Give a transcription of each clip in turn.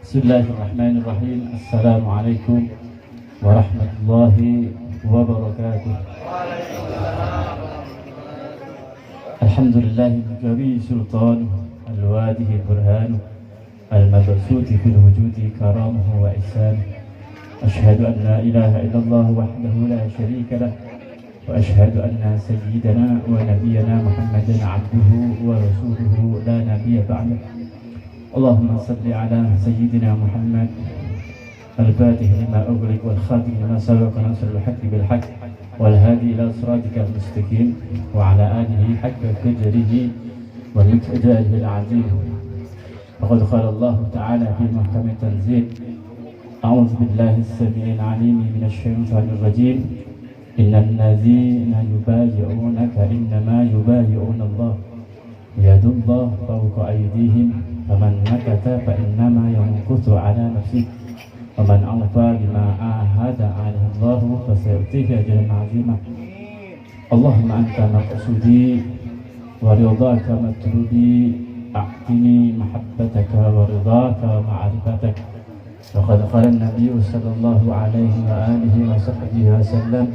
Bismillahirrahmanirrahim. Assalamualaikum warahmatullahi wabarakatuh. Alhamdulillahi qawi sultanuh al-wadihi burhanuh al-mabsuti fil wujudi karamuhu wa ihsanuh. Ashhadu an la ilaha illallah wahdahu la syarika lah wa ashhadu anna sayyidana wa nabiyyana Muhammadan abduhu wa rasuluhu la nabiyya ba'dah. Allahumma salli ala sayyidina Muhammad al-fatih lima ughliq wal khatimi lima sabaqa nasrul haqqi bil haqq wal hadi ila siratikal mustaqim wa ala alihi haqqa qadrihi wa miqdarihi al-azim. Faqad qala Allah ta'ala fi mahkami tanzil. A'udzu billahi as-sami'il 'alim minasy syaithanir rajim. Innal ladzina yubayyi'unaka innama yubayyi'una Allah yadullah fawqa aydihim faman nakata fa innama yanqutu ala nafsihi waman awfa bima ahada 'alaihi Allah fasayutihi ajran 'azima. Allahumma anta maqsudi wa ridhaka matlubi a'tini mahabbataka wa ridhaka wa ma'rifataka. Faqad qala an-nabiy sallallahu alaihi wa alihi wa sahbihi wa sallam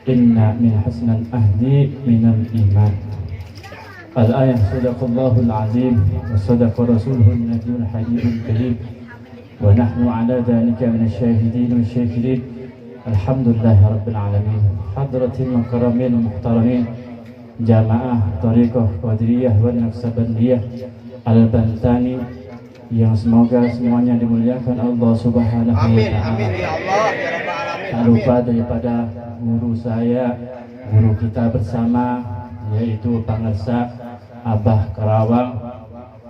inna min husnil ahdi minal iman. Al-ayah sadaqallahul azim wa sadaqa rasuluhun nabiyul habibul karim wa nahnu ala dhalika minasyahidin wa syakirin. Alhamdulillahi rabbil alamin. Hadratil mukarramin muhtaramin jamaah tariqah qadiriyah wa naqsabandiyah al-bantani yang semoga semuanya dimuliakan Allah subhanahu wa ta'ala. Amin ya Allah ya rabbal alamin. Tak lupa daripada guru saya, guru kita bersama, yaitu Pangersa Abah Karawang,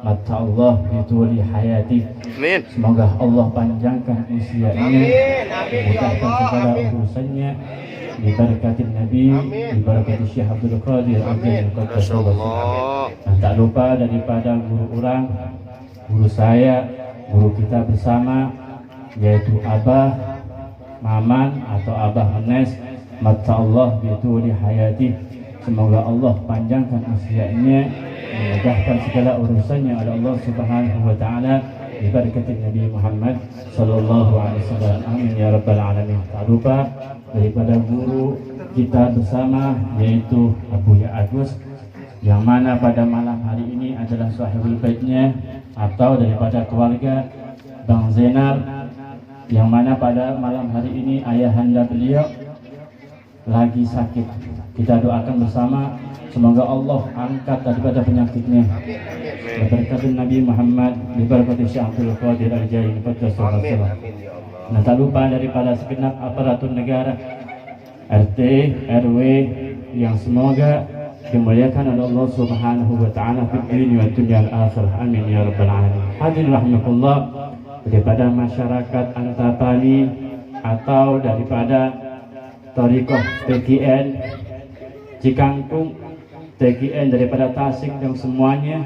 mata Allah bituli hayati. Amin. Semoga Allah panjangkan usianya, memudahkan segala urusannya, diberkatin Nabi, diberkati Syekh Abdul Qadir Al-Jannah. Dan tak lupa daripada guru orang, guru saya, guru kita bersama, yaitu Abah Maman atau Abah Menes, mata Allah bituli hayati. Semoga Allah panjangkan usianya, memudahkan segala urusannya oleh Allah Subhanahu wa taala, diberkati Nabi Muhammad sallallahu alaihi wasallam. Amin ya rabbal alamin. Tak lupa daripada guru kita bersama, yaitu Abu Ya Agus, yang mana pada malam hari ini adalah sahibul baitnya atau daripada keluarga Bang Zainal, yang mana pada malam hari ini ayahanda beliau lagi sakit. Kita doakan bersama, semoga Allah angkat daripada penyakitnya. Berkati Nabi Muhammad, berkati Syekh Abdul Qadir Al-Jailani. Dan tak lupa daripada segenap aparatur negara, RT, RW, yang semoga dimuliakan oleh Allah Subhanahu wa taala fi dunia wa dunya al-akhirah. Amin ya rabbal alamin. Hadirin rahimakumullah, daripada masyarakat Antapani atau daripada Thariqah TGN Cikangkung, TGN daripada Tasik, dan semuanya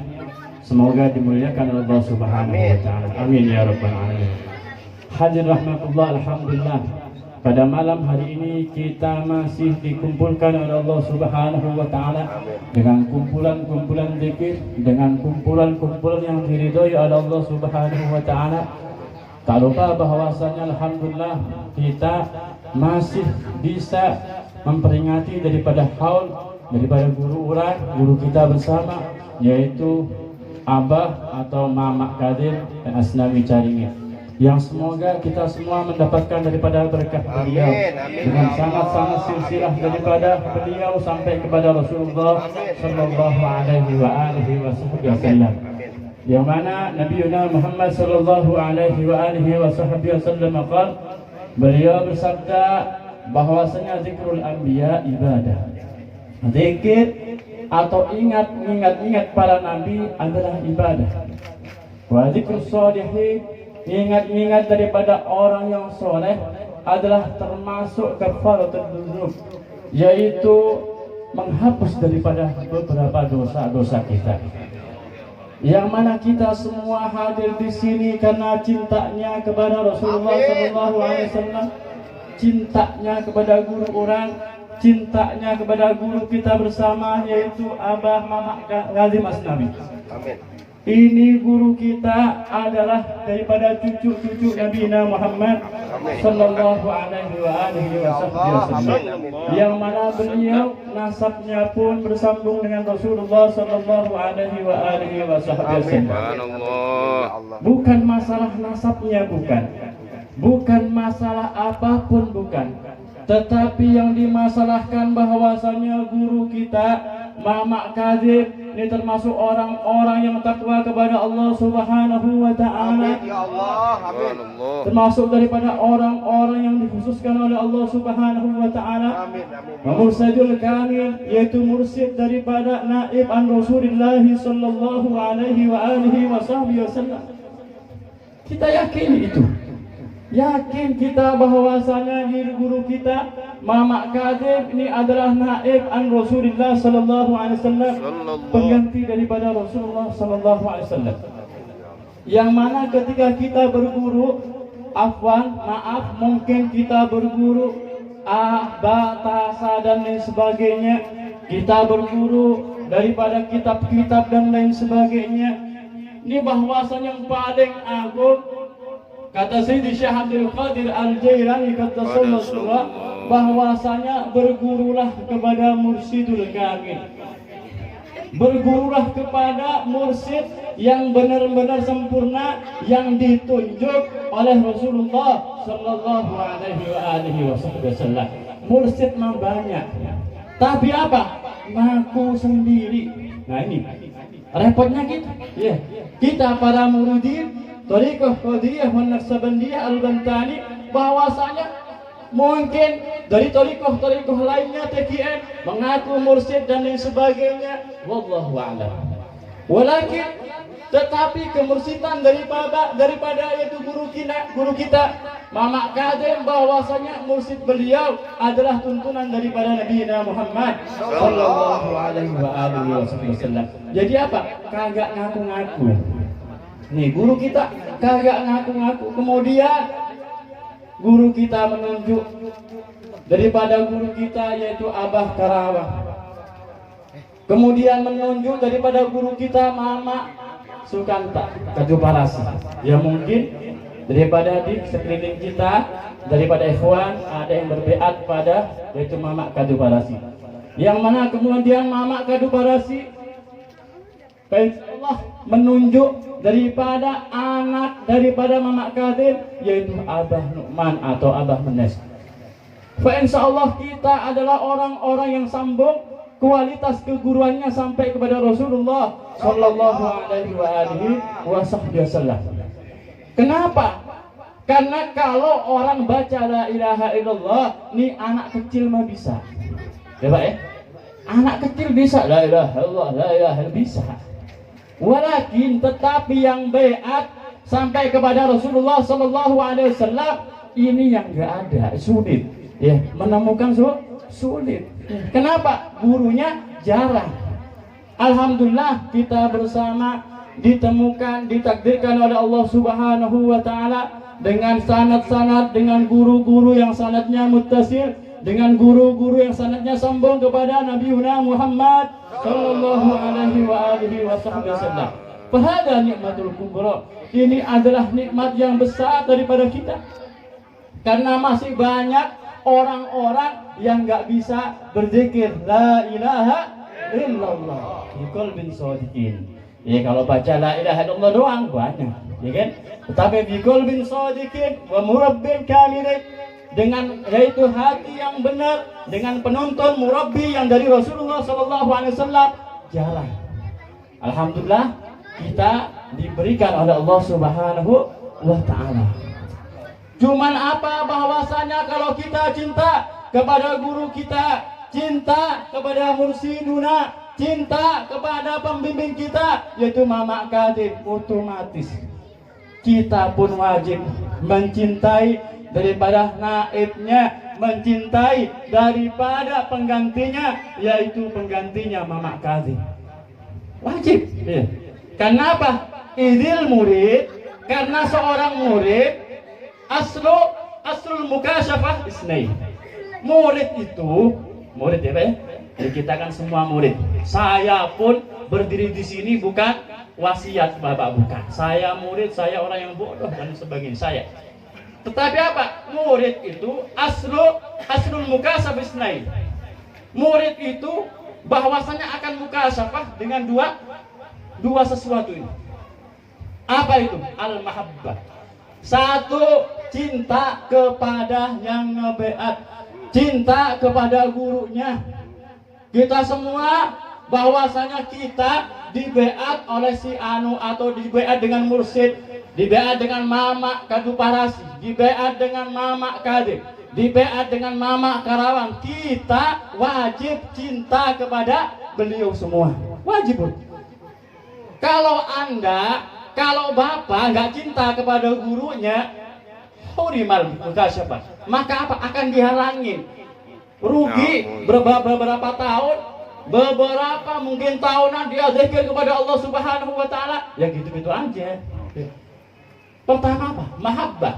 semoga dimuliakan oleh Allah Subhanahu wa taala. Amin ya rabbal alamin. Hadirin rahmatullah, alhamdulillah, pada malam hari ini kita masih dikumpulkan oleh Allah Subhanahu wa taala dengan kumpulan-kumpulan zikir, dengan kumpulan-kumpulan yang diridhoi oleh Allah Subhanahu wa taala. Tak lupa bahwasanya alhamdulillah kita masih bisa memperingati daripada haul daripada guru orang, guru kita bersama, yaitu Abah atau Mamak Kadir dan Asnawi Caringin, yang semoga kita semua mendapatkan daripada berkah beliau dengan sangat-sangat silsilah daripada beliau sampai kepada Rasulullah sallallahu alaihi wa alihi wasallam, yang mana Nabi Muhammad sallallahu alaihi wa alihi wasallam beliau bersabda bahwasanya zikrul anbiya ibadah. Zikir atau ingat para nabi adalah ibadah. Wa zikrus sholihin, ingat daripada orang yang soleh adalah termasuk kafaratul dzunub, yaitu menghapus daripada beberapa dosa-dosa kita. Yang mana kita semua hadir di sini karena cintanya kepada Rasulullah sallallahu alaihi wasallam, cintanya kepada guru orang, cintanya kepada guru kita bersama, yaitu Abah Mamak Ghazim Asnawi. Amin. Ini guru kita adalah daripada cucu-cucu Nabi Muhammad sallallahu alaihi wasallam, yang mana beliau nasabnya pun bersambung dengan Rasulullah sallallahu alaihi wasallam. Bukan masalah nasabnya, bukan masalah apapun, bukan. Tetapi yang dimasalahkan bahwasanya guru kita Mama Kadzib ini termasuk orang-orang yang takwa kepada Allah Subhanahu wa taala. Termasuk daripada orang-orang yang dikhususkan oleh Allah Subhanahu wa taala. Mursyidul kamil, yaitu mursyid daripada naib an Rasulullah sallallahu alaihi wasallam. Kita yakin itu. Yakin kita bahwasanya guru kita Mama Kadzib ini adalah naib an Rasulullah sallallahu alaihi wasallam, pengganti daripada Rasulullah sallallahu alaihi wasallam. Yang mana ketika kita berguru, mungkin kita berguru bahasa dan lain sebagainya, kita berguru daripada kitab-kitab dan lain sebagainya. Ini bahwasanya yang paling agung, kata Sayyidi Syekh Abdul Qadir Al-Jailani qaddasallahu, bahwasanya bergurulah kepada mursyidul kamil. Bergurulah kepada mursyid yang benar-benar sempurna, yang ditunjuk oleh Rasulullah sallallahu alaihi wasallam. Mursyid mah banyak, tapi apa? Ngaku sendiri. Nah ini repotnya kita. Ya, kita para muridin Thariqah Qadiriyah wa Naqsabandiyah Al-Bantani, bahwasanya mungkin dari thariqah lainnya TKN mengaku mursyid dan lain sebagainya, wallahu a'lam. Walakin tetapi kemursidan daripada yaitu guru kita Mama Kadzib, bahwasanya mursyid beliau adalah tuntunan daripada Nabi Muhammad sallallahu alaihi wasallam. Jadi apa? Kagak ngaku-ngaku. Nih guru kita kagak ngaku-ngaku, kemudian guru kita menunjuk daripada guru kita yaitu Abah Karawang, kemudian menunjuk daripada guru kita Mama Sukanta Kaduparasi. Ya mungkin daripada di sekeliling kita, daripada ikhwan ada yang berbeat pada yaitu Mama Kaduparasi, yang mana kemudian Mama Kaduparasi Allah menunjuk daripada anak daripada Mama Kadzib yaitu Abah Nu'man atau Abah Menes. Insyaallah kita adalah orang-orang yang sambung kualitas keguruannya sampai kepada Rasulullah sallallahu alaihi wasallam. Kenapa? Karena kalau orang baca la ilaha illallah, nih anak kecil mah bisa. Ya Pak ya? Anak kecil bisa la ilaha illallah, la ilaha illallah bisa. Walakin tetapi yang beat sampai kepada Rasulullah sallallahu alaihi wasallam ini yang enggak ada, sulit ya, menemukan sulit. Kenapa? Gurunya jarang. Alhamdulillah kita bersama ditemukan, ditakdirkan oleh Allah Subhanahu wa taala dengan sanad-sanad, dengan guru-guru yang sanadnya muttasil, dengan guru-guru yang sanadnya sambung kepada Nabi Muhammad sallallahu alaihi wasallam. Fahada nikmatul kubra. Ini adalah nikmat yang besar daripada kita. Karena masih banyak orang-orang yang enggak bisa berzikir la ilaha illallah bi qalbin shadiqin. Ya kalau baca la ilaha illallah doang banyak, ya kan? Tetapi bi qalbin shadiqin wa murabbin kamilin, dengan yaitu hati yang benar, dengan penuntun murabbi yang dari Rasulullah sallallahu alaihi wasallam jarang. Alhamdulillah kita diberikan oleh Allah Subhanahu wa taala. Cuman apa bahwasanya kalau kita cinta kepada guru kita, cinta kepada mursyiduna, cinta kepada pembimbing kita yaitu Mama Kadzib, otomatis kita pun wajib mencintai daripada naibnya, mencintai daripada penggantinya yaitu penggantinya Mama Kadzib. Wajib ya. Karena apa? Idil murid, karena seorang murid aslul mukasyafah isnai. Murid itu, murid ya Pak ya? Ya, kita kan semua murid. Saya pun berdiri di sini bukan wasiat Bapak, bukan. Saya murid, saya orang yang bodoh dan sebagainya, saya. Tetapi apa? Murid itu aslul mukasabah isnain. Murid itu bahwasanya akan mukasabah dengan dua sesuatu ini. Apa itu? Al-mahabbah. Satu, cinta kepada yang ngebeat, cinta kepada gurunya. Kita semua bahwasanya kita dibeat oleh si anu atau dibeat dengan mursyid, dibeat dengan mama kadu parasi, dibeat dengan mama kadek, dibeat dengan mama Karawang. Kita wajib cinta kepada beliau semua, wajib. Kalau bapak nggak cinta kepada gurunya, hurimal mukasyafah, maka apa? Akan dihalangin, rugi beberapa tahun, beberapa mungkin tahunan dia zikir kepada Allah Subhanahu wa taala, ya gitu-gitu aja. Pertama apa? Mahabbah.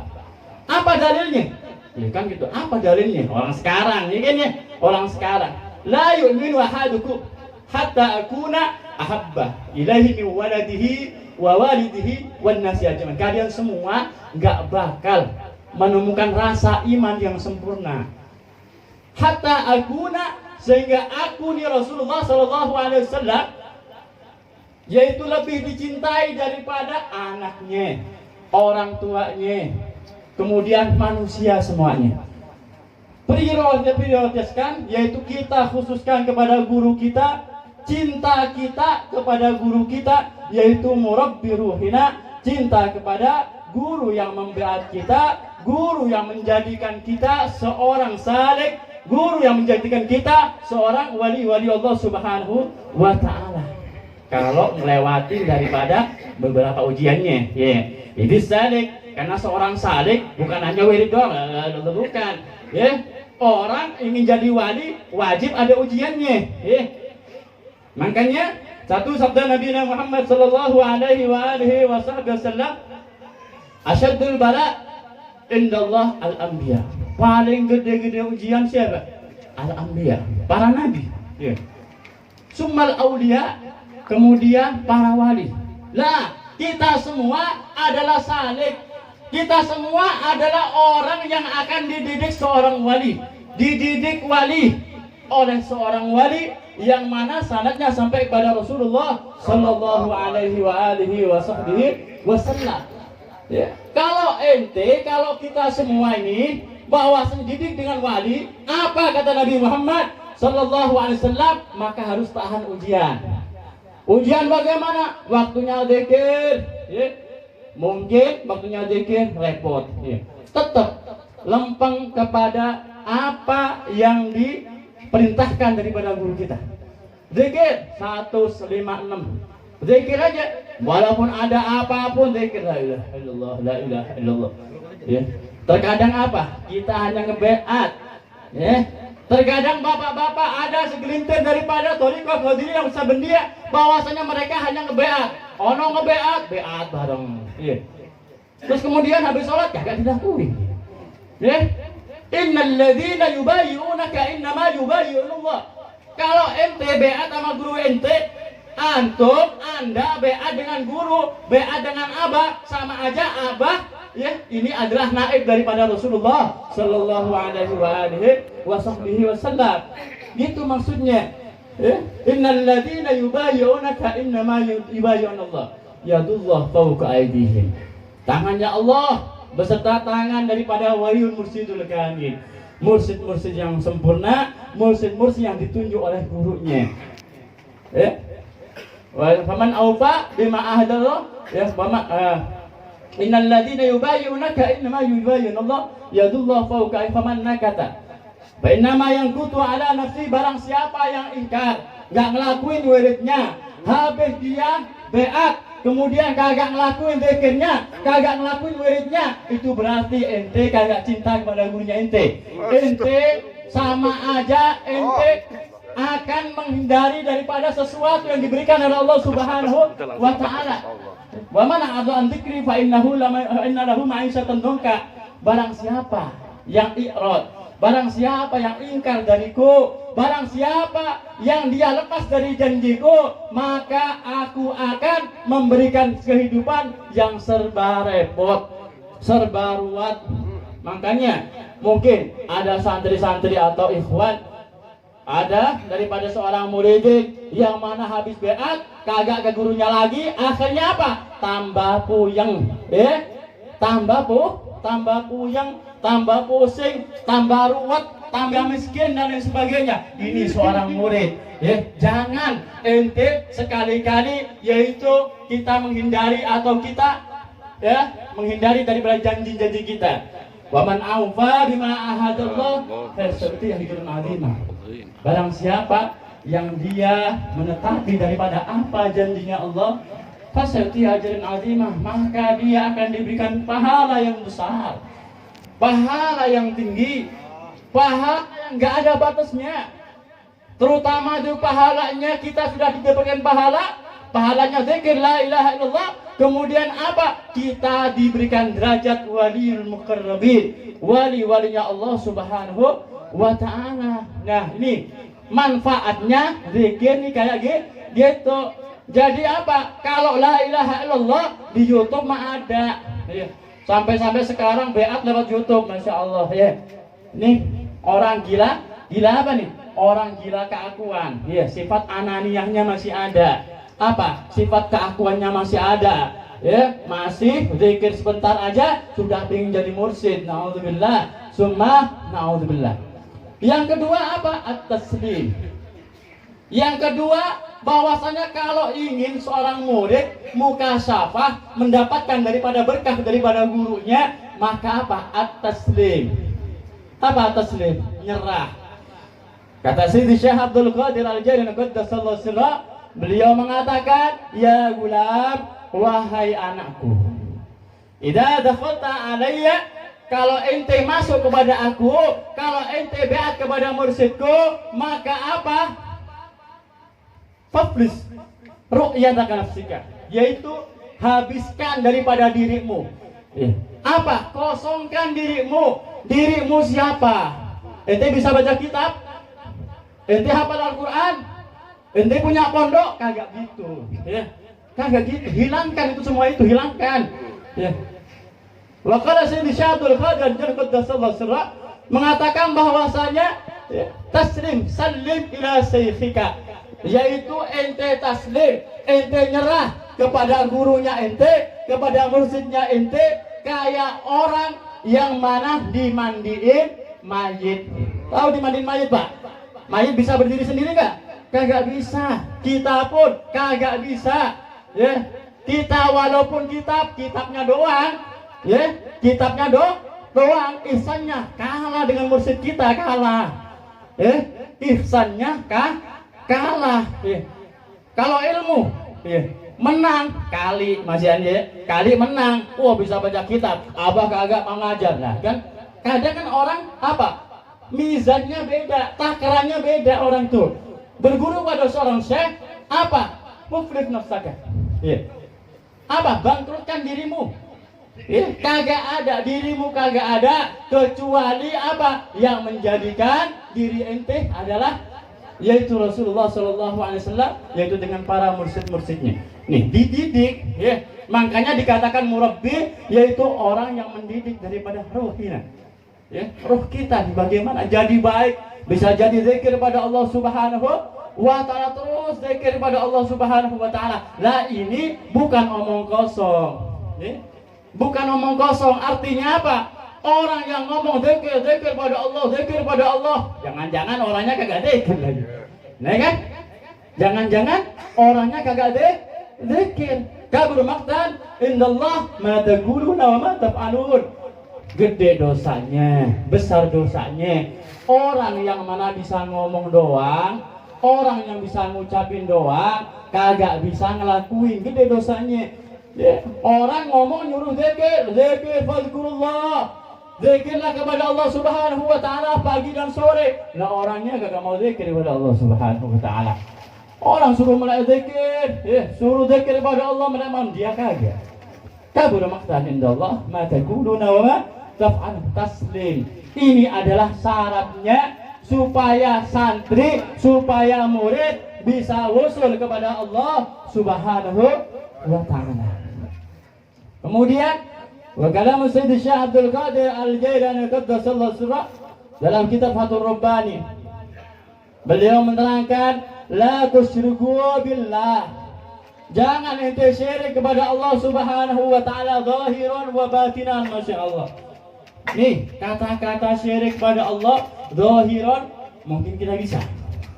Apa dalilnya? Ya kan gitu. Apa dalilnya? Orang sekarang, ya kan ya? Orang sekarang. La yu'minu ahadukum hatta akuna ahabba ilaihi min waladihi wa walidihi wan nasi ajmain. Kalian semua enggak bakal menemukan rasa iman yang sempurna. Hatta akuna, sehingga aku nih Rasulullah sallallahu alaihi wasallam yaitu lebih dicintai daripada anaknya, orang tuanya, kemudian manusia semuanya. Prioritaskan, yaitu kita khususkan kepada guru kita, cinta kita kepada guru kita, yaitu murabbi ruhina, cinta kepada guru yang membeat kita, guru yang menjadikan kita seorang salik, guru yang menjadikan kita seorang wali-wali Allah Subhanahu wa ta'ala. Kalau melewati daripada beberapa ujiannya, ya. Ini salik, karena seorang salik bukan hanya wirid doang, bukan, ya. Orang ingin jadi wali wajib ada ujiannya, ya. Makanya satu sabda Nabi Muhammad sallallahu alaihi wasallam, asyaddul bala indallah al-anbiya. Paling gede-gede ujian siapa? Al-anbiya, para nabi, ya. Summal auliya, kemudian para wali. Lah, kita semua adalah salik. Kita semua adalah orang yang akan dididik seorang wali. Dididik wali oleh seorang wali yang mana sanadnya sampai kepada Rasulullah sallallahu alaihi wasallam. Ya. Kalau kita semua ini bahwa dididik dengan wali, apa kata Nabi Muhammad sallallahu alaihi wasallam? Maka harus tahan ujian. Ujian bagaimana? Waktunya zikir, ya. Mungkin waktunya zikir repot, ya. Tetap lempeng kepada apa yang diperintahkan daripada guru kita. Zikir 156. Zikir aja, walaupun ada apapun zikir, la ilaha illallah, la ilaha illallah. Ya. Terkadang apa? Kita hanya ngebeat, ya. Terkadang bapak-bapak ada segelintir daripada thariqah qadiriyah sabendia bahwasanya mereka hanya ngebeat. Ono ngebeat, beat bareng. Iya. Terus kemudian habis sholat kagak didakui. Ya. Innal ladzina yubayyi'unaka innama yubayyi'unallah. Kalau ente beat sama guru ente, antum Anda beat dengan guru, beat dengan abah, sama aja abah, ya, ini adalah naib daripada Rasulullah sallallahu alaihi wasallam. Gitu maksudnya. Ya, innal ladzina yubayyi'unaka innama yubayyi'unallah. Yadullah fawqa aydihim. Tangannya Allah beserta tangan daripada waliul mursyidul kamil. Mursyid-mursyid yang sempurna, mursyid-mursyid yang ditunjuk oleh gurunya. Ya. Wa faman aufa bima ahadallah, ya, innal ladzina yubayyi'unaka innama yubayyi'unallah yadullah fawqa faman nakata. Bainama yang kutu ala nafsi, barang siapa yang ingkar, nggak ngelakuin wiridnya, habis dia beat, kemudian kagak ngelakuin zikirnya, kagak ngelakuin wiridnya, itu berarti ente kagak cinta kepada gurunya ente. Ente sama aja ente akan menghindari daripada sesuatu yang diberikan oleh Allah Subhanahu wa ta'ala. Wa man a'adha an dzikri fa innahu lahu ma'isyatan dhanka. Barang siapa yang i'rad, barang siapa yang ingkar dariku, barang siapa yang dia lepas dari janjiku, maka aku akan memberikan kehidupan yang serba repot, serba ruwet. Makanya mungkin ada santri-santri atau ikhwan, ada daripada seorang murid yang mana habis beat kagak ke gurunya lagi, akhirnya apa? Tambah puyeng, tambah puyeng, tambah pusing, tambah ruwet, tambah miskin dan lain sebagainya. Ini seorang murid, jangan ente sekali-kali yaitu kita menghindari atau kita menghindari daripada janji-janji kita. Waman aufa bima ahadallah seperti yang dikirun azimah. Barang siapa yang dia menetapi daripada apa janjinya Allah, fasyati ajrin azimah, maka dia akan diberikan pahala yang besar, pahala yang tinggi, pahala yang gak ada batasnya. Terutama itu pahalanya kita sudah diberikan pahalanya zikir la ilaha illallah. Kemudian apa? Kita diberikan derajat waliul muqarrabin, wali-walinya Allah Subhanahu wa ta'ala. Nah, ini manfaatnya zikir nih kayak gitu. Jadi apa? Kalau la ilaha illallah di YouTube mah ada. Sampai-sampai sekarang beat lewat YouTube, Masya Allah ya. Nih orang gila apa nih? Orang gila keakuan. Sifat ananiyahnya masih ada. Apa? Sifat keakuannya masih ada. Masih zikir sebentar aja sudah ingin jadi mursyid. Naudzubillah, summa naudzubillah. Yang kedua apa? At-taslim. Yang kedua, bahwasanya kalau ingin seorang murid mukasyafah mendapatkan daripada berkah daripada gurunya, maka apa? At-taslim. Apa at-taslim? Nyerah. Kata Sayyidi Syekh Abdul Qadir Al-Jailani qaddasallahu sirra, beliau mengatakan, ya gulam, wahai anakku, idza dakhalta alayya, kalau ente masuk kepada aku, kalau ente beat kepada mursyidku, maka apa? Faflis ru'yataka nafsika, yaitu habiskan daripada dirimu. Apa? Kosongkan dirimu. Dirimu siapa? Ente bisa baca kitab? Ente hafal Al-Quran? Ente punya pondok? Kagak gitu. Kagak gitu. Hilangkan itu semua itu, hilangkan. Waqala Sayyidi Syabdul Qadir Qaddasallahu sirra mengatakan bahwasanya taslim salim ila syekhika, yaitu ente taslim, ente nyerah kepada gurunya ente, kepada mursyidnya ente, kayak orang yang mana dimandiin mayit. Tahu dimandiin mayit, Pak? Mayit bisa berdiri sendiri nggak? Kagak bisa. Kita pun kagak bisa. Kita walaupun kitabnya doang, kitabnya doang, ihsannya kalah dengan mursyid kita, kalah. Ihsannya kalah. Kalau ilmu menang kali, masih kali menang. Bisa baca kitab, abah kagak mengajar. Nah kan kadang kan orang apa? Mizannya beda, takarannya beda orang tuh. Berguru pada seorang syekh, apa? Muflih nafsaka. Apa? Bangkrutkan dirimu. Kagak ada, dirimu kagak ada, kecuali apa? Yang menjadikan diri ente adalah yaitu Rasulullah SAW, yaitu dengan para mursyid-mursyidnya. Nih, dididik, makanya dikatakan murabbi, yaitu orang yang mendidik daripada ruhina. Ruh kita bagaimana jadi baik, bisa jadi zikir pada Allah Subhanahu wa ta'ala, terus zikir pada Allah Subhanahu wa ta'ala. Lah ini bukan omong kosong. Bukan omong kosong, artinya apa? Orang yang ngomong zikir pada Allah, zikir pada Allah, jangan-jangan orangnya kagak zikir lagi. Nah kan? Jangan-jangan orangnya kagak zikir. Kabur maqtan indallah ma taquluna wa ma taf'alun. Gede dosanya, besar dosanya. Orang yang mana bisa ngomong doang, orang yang bisa ngucapin doang, kagak bisa ngelakuin, gede dosanya. Orang ngomong nyuruh zikir fadhkurullah, zikirlah kepada Allah Subhanahu wa ta'ala pagi dan sore. Nah orangnya kagak mau zikir kepada Allah Subhanahu wa ta'ala. Orang suruh mulai zikir, suruh zikir kepada Allah, menemani dia kagak. Kabur maqtan indallah ma taquluna wa ma taf'al taslim. Ini adalah syaratnya supaya santri, supaya murid bisa wusul kepada Allah Subhanahu wa ta'ala. Kemudian wa kalam Sayyid Syekh Abdul Qadir Al-Jailani qaddasallahu sirrah dalam kitab Fathur Rabbani, beliau menerangkan la tusyriku billah, jangan ente syirik kepada Allah Subhanahu wa ta'ala zahiran wa batinan. Masya Allah. Nih kata-kata syirik kepada Allah zahiran mungkin kita bisa,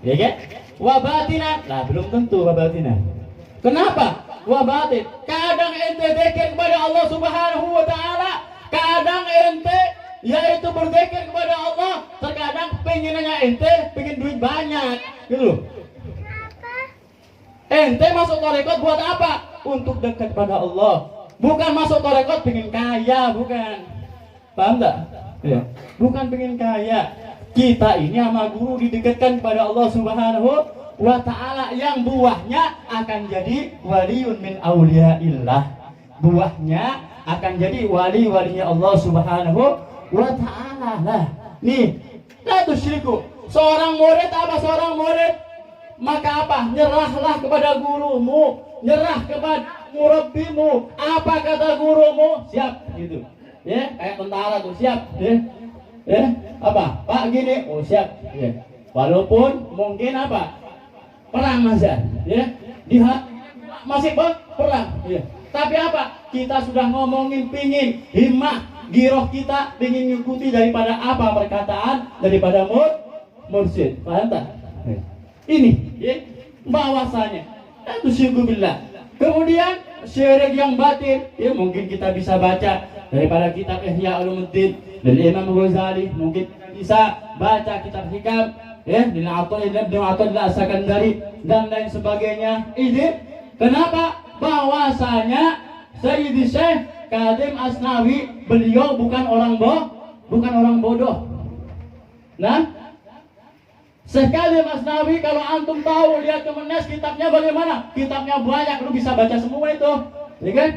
ya kan? Wa batinan, lah belum tentu wa batinan. Kenapa? Wa batin, kadang ente dzikir kepada Allah Subhanahu wa ta'ala, kadang ente yaitu berzikir kepada Allah, terkadang pengennya ente pengen duit banyak gitu. Ente masuk tarekat buat apa? Untuk dekat pada Allah, bukan masuk tarekat pengen kaya, bukan. Paham tak? Ya. Bukan pengen kaya. Kita ini sama guru didekatkan kepada Allah Subhanahu wa ta'ala, yang buahnya akan jadi waliun min awliyaillah. Buahnya akan jadi wali-walinya Allah Subhanahu wa ta'ala. Lah, nih, la tusyriku. Seorang murid apa? Seorang murid maka apa? Nyerahlah kepada gurumu, nyerah kepada murabbimu. Apa kata gurumu? Siap gitu. Ya, kayak tentara tuh, siap. Ya, apa? Pak gini, oh siap. Ya. Walaupun mungkin apa? Perang masa, ya. Masih perang, ya. Tapi apa? Kita sudah ngomongin pingin himmah, giroh kita pingin ngikuti daripada apa perkataan daripada mursyid. Paham tak? Ya. Ini, ya, bahwasanya itu syukurillah. Kemudian syirik yang batin, ya mungkin kita bisa baca daripada kitab Ihya Ulumuddin dari Imam Ghazali, mungkin bisa baca kitab Hikam, ya, dari Athaillah As-Sakandari dan lain sebagainya. Ini kenapa? Bahwasanya Sayyidi Syekh Kadim Asnawi, beliau bukan orang bodoh. Nah, Syekh Kadim Asnawi, kalau antum tahu lihat Kemenes kitabnya bagaimana? Kitabnya banyak, lu bisa baca semua itu, ya kan?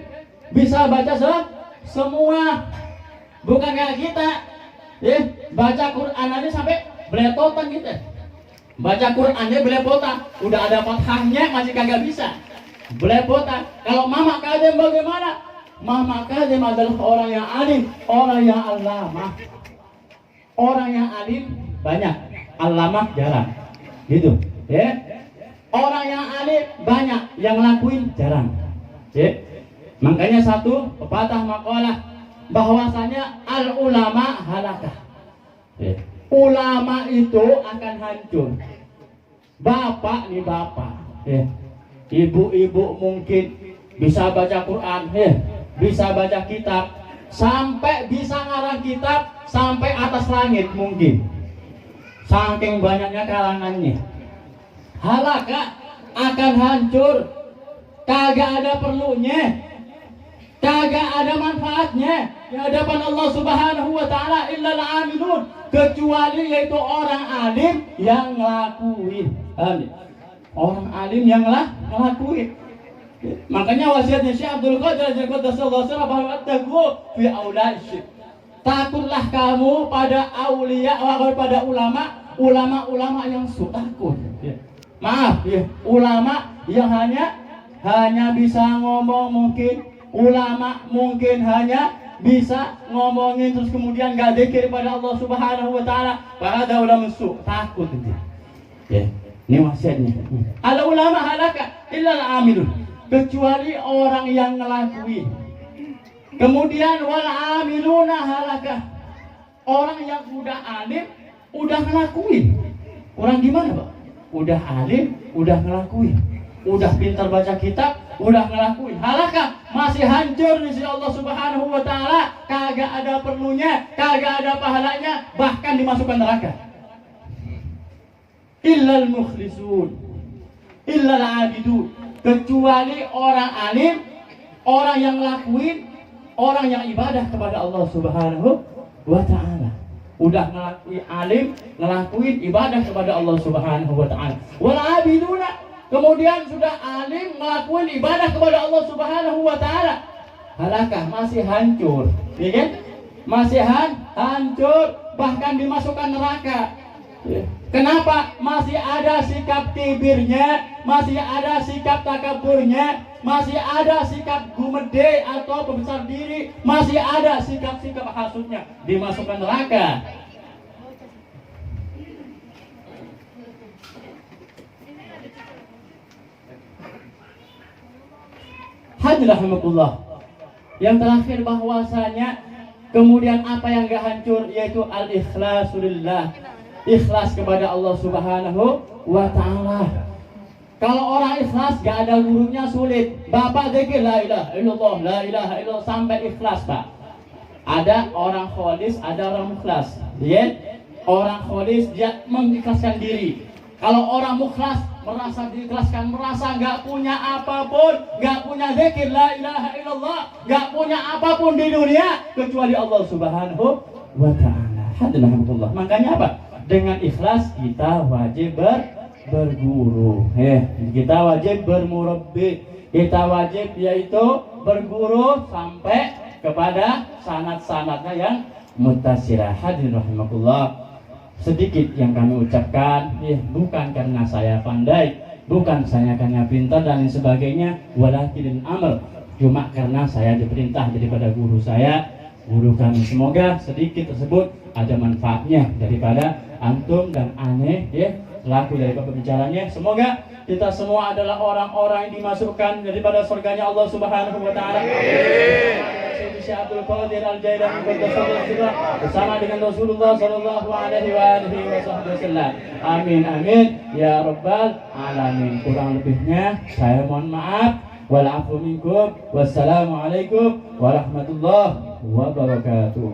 Bisa baca semua. Bukan kayak kita, ya, baca Quran aja sampai beletotan gitu. Baca Qurannya belepotan, udah ada fathahnya masih kagak bisa. Belepotan. Kalau Mama Kadim bagaimana? Mama Kadim adalah orang yang alim, orang yang allamah. Orang yang alim banyak, allamah jarang. Gitu, ya. Orang yang alim banyak, yang lakuin jarang. Ya. Makanya satu pepatah makalah bahwasanya al ulama halakah. Ya. Ulama itu akan hancur. Bapak nih bapak, ya. Ibu-ibu mungkin bisa baca Quran, ya. Bisa baca kitab, sampai bisa ngarang kitab sampai atas langit mungkin. Saking banyaknya kalangannya. Halakah akan hancur, kagak ada perlunya, kagak ada manfaatnya di hadapan Allah Subhanahu wa ta'ala illa al-amilun, kecuali yaitu orang alim yang ngelakuin. Orang alim yang ngelakuin. Makanya wasiatnya Syekh Abdul Qadir qaddasallahu sirrah bahwa taqwa fi aula'i. Takutlah kamu pada aulia, pada ulama yang takut. Maaf ya, ulama yang hanya bisa ngomong, mungkin ulama mungkin hanya bisa ngomongin terus kemudian gak dzikir pada Allah Subhanahu wa ta'ala. Pada ulama takut itu. Ya, ini wasiatnya. Al ulama halaka illa al-amilun, kecuali orang yang ngelakuin. Kemudian wal amiluna halaka, orang yang udah alim udah ngelakuin. Orang gimana, Pak? Udah alim, udah ngelakuin. Udah pintar baca kitab, udah ngelakuin. Halakah? Masih hancur di sisi Allah Subhanahu wa ta'ala, kagak ada perlunya, kagak ada pahalanya, bahkan dimasukkan neraka. Illal mukhlisun, illal abidun, kecuali orang alim, orang yang ngelakuin, orang yang ibadah kepada Allah Subhanahu wa ta'ala. Udah ngelakuin alim, ngelakuin ibadah kepada Allah Subhanahu wa ta'ala. Wal abiduna, kemudian sudah alim ngelakuin ibadah kepada Allah Subhanahu wa ta'ala. Halakah? Masih hancur, ya kan? masih hancur, bahkan dimasukkan neraka. Kenapa? Masih ada sikap kibirnya, masih ada sikap takaburnya, masih ada sikap gumede atau pembesar diri, masih ada sikap-sikap hasutnya, dimasukkan neraka. Alhamdulillah. Yang terakhir bahwasanya kemudian apa yang gak hancur yaitu al-ikhlasu lillah, ikhlas kepada Allah Subhanahu wa ta'ala. Kalau orang ikhlas gak ada gurunya sulit. Bapak zikir la ilaha illallah, la ilaha illallah sampai ikhlas, Pak. Ada orang kholis, ada orang mukhlas. Ya? Orang kholis dia mengikhlaskan diri. Kalau orang mukhlas merasa diikhlaskan, merasa gak punya apapun, gak punya zikir la ilaha illallah, gak punya apapun di dunia kecuali Allah Subhanahu wa ta'ala. Alhamdulillah. Makanya apa? Dengan ikhlas kita wajib berguru. Kita wajib bermurabbi. Kita wajib yaitu berguru sampai kepada sanad-sanadnya yang mutasirah. Hadirin rahimakumullah. Sedikit yang kami ucapkan, bukan karena saya pandai, bukan saya karena pintar dan lain sebagainya, walakin amal, cuma karena saya diperintah daripada guru saya, guru kami. Semoga sedikit tersebut ada manfaatnya daripada antum dan aneh, selaku dari pembicaranya. Semoga kita semua adalah orang-orang yang dimasukkan daripada surganya Allah Subhanahu wa ta'ala. Abdul Qadir Al-Jailani bersama dengan Rasulullah sallallahu alaihi wasallam. Amin amin ya rabbal alamin. Kurang lebihnya saya mohon maaf. Wal afu minkum. Wassalamualaikum warahmatullahi wabarakatuh.